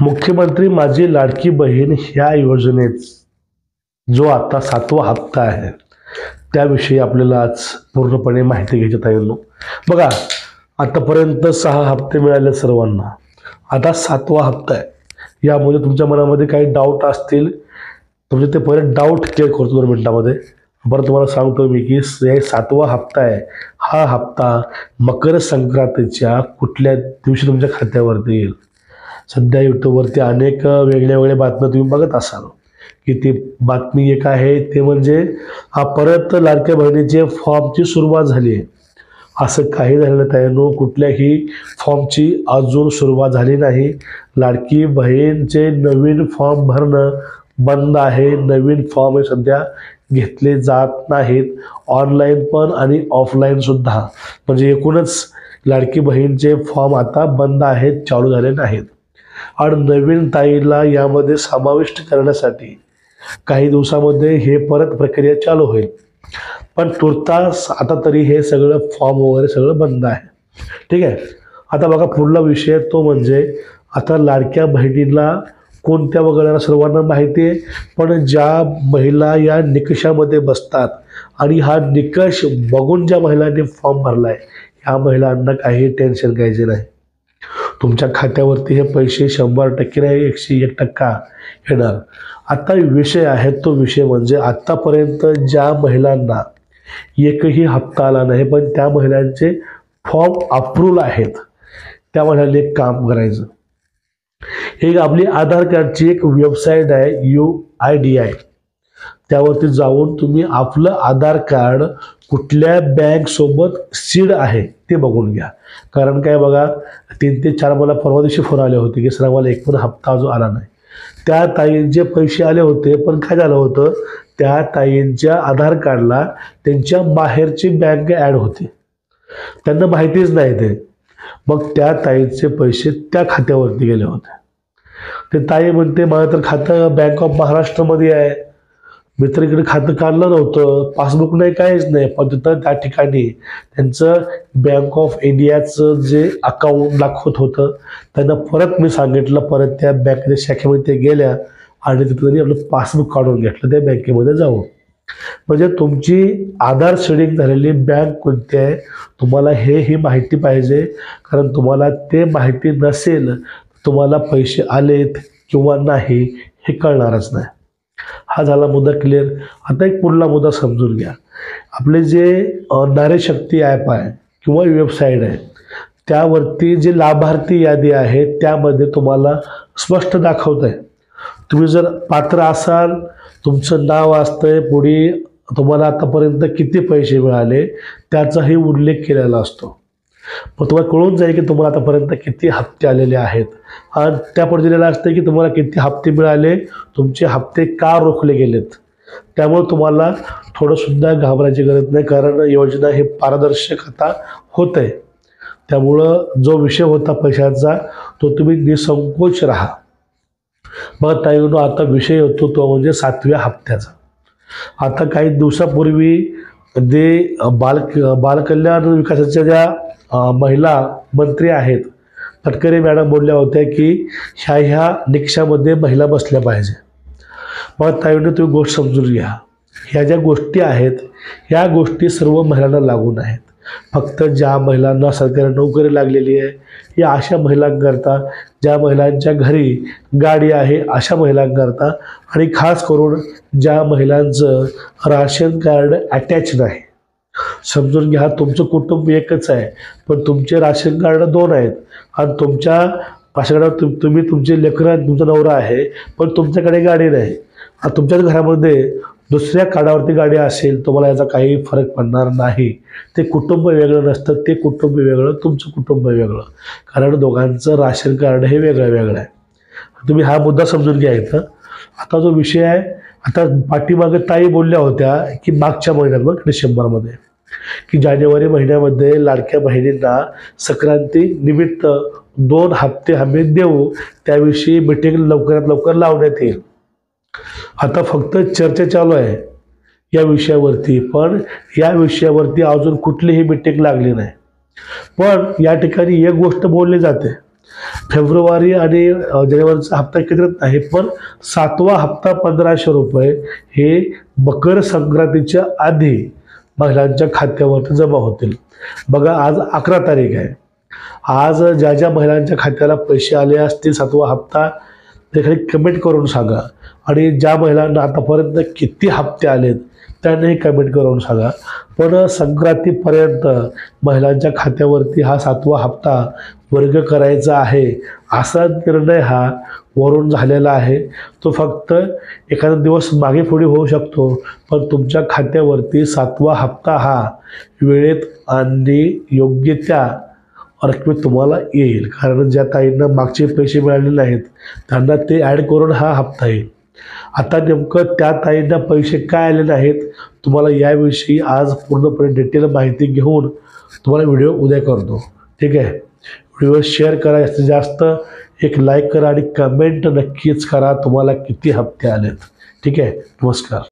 मुख्यमंत्री माझी लाडकी बहीण ह्या योजनेत जो आता 7वा हप्ता आहे त्याविषयी आपल्याला आज पूर्णपणे माहिती घ्यायची आहे. बघा, आतापर्यंत 6 हप्ते मिळाले सर्वांना, आता 7वा हप्ता आहे. यामध्ये तुमच्या मनामध्ये काही डाऊट असतील, तुमचे ते पहिले डाऊट क्लिअर करतो 2 मिनिटामध्ये. बरं, तुम्हाला सांगतो मी की 7वा हप्ता आहे. हा हप्ता मकर संक्रांतीच्या कुठल्या दिवशी तुमच्या खात्यावरती येईल. सध्या यूट्यूबवरती अनेक वेगळ्या वेगळ्या बातम्या तुम्ही बघत असाल की ती बातमी एक आहे ते म्हणजे हा परत लाडक्या बहिणीचे फॉर्मची सुरुवात झाली आहे. असं काही झालेलं नाही. कुठल्याही फॉर्मची अजून सुरुवात झाली नाही. लाडकी बहीणचे नवीन फॉर्म भरणं बंद आहे. नवीन फॉर्म हे सध्या घेतले जात नाहीत, ऑनलाईन पण आणि ऑफलाईन सुद्धा. म्हणजे एकूणच लाडकी बहीणचे फॉर्म आता बंद आहेत, चालू झाले नाहीत. आणि नवीन ताईला यामध्ये समाविष्ट करण्यासाठी काही दिवसामध्ये हे परत प्रक्रिया चालू होईल. पण तुर्तास आता तरी हे सगळं फॉर्म वगैरे सगळं बंद आहे. ठीक आहे. आता बघा, पुढला विषय तो म्हणजे आता लाडक्या बहिणीला कोणत्या वगैरे सर्वांना माहिती आहे, पण ज्या महिला या निकषामध्ये बसतात आणि हा निकष बघून ज्या महिलांनी फॉर्म भरला आहे ह्या महिलांना काही टेन्शन घ्यायचे नाही. तुमच्या खात्यावरती हे पैसे 100% नाही, 101% येणार. आता विषय आहे तो विषय म्हणजे आत्तापर्यंत ज्या महिलांना एकही हप्ता आला नाही पण त्या महिलांचे फॉर्म अप्रूव्हल आहेत, त्या महिलांनी एक काम करायचं. एक आपली आधार कार्डची एक वेबसाईट आहे UIDI, त्यावरती जाऊन तुम्ही आपलं आधार कार्ड कुठल्या बँकसोबत सीड आहे ते बघून घ्या. कारण काय बघा, 3 ते 4 मला परवा दिवशी फोन आले होते की सर आम्हाला एक पण हप्ता अजून आला नाही. त्या ताईंचे पैसे आले होते, पण काय झालं होतं, त्या ताईंच्या आधार कार्डला त्यांच्या बाहेरची बँक ॲड होती, त्यांना माहितीच नाही ते. मग त्या ताईंचे पैसे त्या खात्यावरती गेले होते. ते ताई म्हणते माझं तर खातं बँक ऑफ महाराष्ट्रमध्ये आहे, मी तर इकडे खातं काढलं नव्हतं, पासबुक नाही, काहीच नाही. पण तिथं त्या ठिकाणी त्यांचं बँक ऑफ इंडियाचं जे अकाउंट दाखवत होतं. त्यांना परत मी सांगितलं, परत त्या बँकेच्या शाखेमध्ये ते गेल्या आणि तिथं त्यांनी आपलं पासबुक काढून घेतलं त्या बँकेमध्ये जाऊन. म्हणजे तुमची आधार शेडिंग झालेली बँक कोणती आहे तुम्हाला ही माहिती पाहिजे. कारण तुम्हाला ते माहिती नसेल तुम्हाला पैसे आलेत किंवा नाही हे कळणारच नाही. हा झाला मुद्दा क्लिअर. आता एक पुढला मुद्दा समजून घ्या. आपले जे नारी शक्ती ॲप आहे किंवा वेबसाईट आहे त्यावरती जे लाभार्थी यादी आहे त्यामध्ये तुम्हाला स्पष्ट दाखवत आहे. तुम्ही जर पात्र असाल, तुमचं नाव असतंय, पुढे तुम्हाला आतापर्यंत किती पैसे मिळाले त्याचाही उल्लेख केलेला असतो. मग तुम्हाला कळून जाईल की तुम्हाला आतापर्यंत किती हप्ते आलेले आहेत आणि त्यापुढे दिलेलं असतं की तुम्हाला किती हप्ते मिळाले, तुमचे हप्ते का रोखले गेलेत. त्यामुळे तुम्हाला थोडंसुद्धा घाबरायची गरज नाही, कारण योजना ही पारदर्शक आता होत आहे. त्यामुळं जो विषय होता पैशाचा तो तुम्ही निसंकोच राहा. मग ताईंनो, आता विषय होतो तो म्हणजे 7व्या हप्त्याचा. आता काही दिवसापूर्वी जे बालकल्याण विकासाच्या ज्या महिला मंत्री आहेत तटकरे मॅडम बोलल्या होत्या की ह्या निकषामध्ये महिला बसल्या पाहिजे. मग ताईंनो, तुम्ही गोष्ट समजून घ्या. ह्या ज्या गोष्टी आहेत ह्या गोष्टी सर्व महिलांना लागून आहेत. फक्त ज्या महिलांना सरकारी नोकरी लागलेली आहे या अशा महिलांकरता, ज्या महिलांच्या घरी गाडी आहे अशा महिलांकरता, आणि खास करून ज्या महिलांचं राशन कार्ड अटॅच नाही. समजून घ्या, तुमचं कुटुंब एकच आहे पण तुमचे राशन कार्ड 2 आहेत आणि तुमच्या राशनकार्ड तुम्ही तुमचे लेकरं तुमचा नवरा आहे पण तुमच्याकडे गाडी नाही. तुमच्याच घरामध्ये दुसऱ्या कार्डावरती गाडी असेल तुम्हाला याचा काही फरक पडणार नाही. ते कुटुंब वेगळं नसतं, ते कुटुंब वेगळं, तुमचं कुटुंब वेगळं, कारण दोघांचं राशन कार्ड हे वेगळं वेगळं आहे. तुम्ही हा मुद्दा समजून घ्यायचा. आता जो विषय आहे, आता पाठीमागे ताई बोलल्या होत्या की मागच्या महिन्यात बघ डिसेंबरमध्ये की जानेवारी महिन्यामध्ये लाडक्या बहिणींना संक्रांती निमित्त 2 हप्ते आम्ही देऊ, त्याविषयी मीटिंग लवकरात लवकर लावण्यात येईल. आता फक्त चर्चा चालू आहे या विषयावरती, पण या विषयावरती अजून कुठलीही मीटिंग लागली नाही. पण या ठिकाणी एक गोष्ट बोलली जाते फेब्रुवारी आणि जानेवारीचा हप्ता एकत्रित आहे, पण 7वा हप्ता 1500 रुपये हे मकर संक्रांतीच्या आधी महिलांच्या खात्यावरती जमा होतील. बघा आज 11 तारीख आहे. आज ज्या ज्या महिलांच्या खात्याला पैसे आले असतील 7वा हप्ता ते खाली कमेंट करून सांगा. आणि ज्या महिलांना आतापर्यंत किती हप्ते आलेत त्यांनाही कमेंट करून सांगा. पण संक्रांतीपर्यंत महिलांच्या खात्यावरती हा 7वा हप्ता वर्ग करायचा आहे असा निर्णय हा वरून झालेला आहे. तो फक्त एखादा दिवस मागे पुढे होऊ शकतो, पण तुमच्या खात्यावरती 7वा हप्ता हा वेळेत आणि योग्य त्या रकमेत तुम्हाला येईल. कारण ज्या ताईंना मागचे पैसे मिळालेले नाहीत त्यांना ते ॲड करून हा हप्ता येईल. आता नेमकं त्या ताईंना पैसे काय आले नाहीत तुम्हाला याविषयी आज पूर्णपणे डिटेल माहिती घेऊन तुम्हाला व्हिडिओ उद्या करतो. ठीक आहे, व्हिडिओ शेअर करा, जास्तीत जास्त एक लाईक करा आणि कमेंट नक्कीच करा तुम्हाला किती हप्ते आलेत. ठीक आहे, नमस्कार.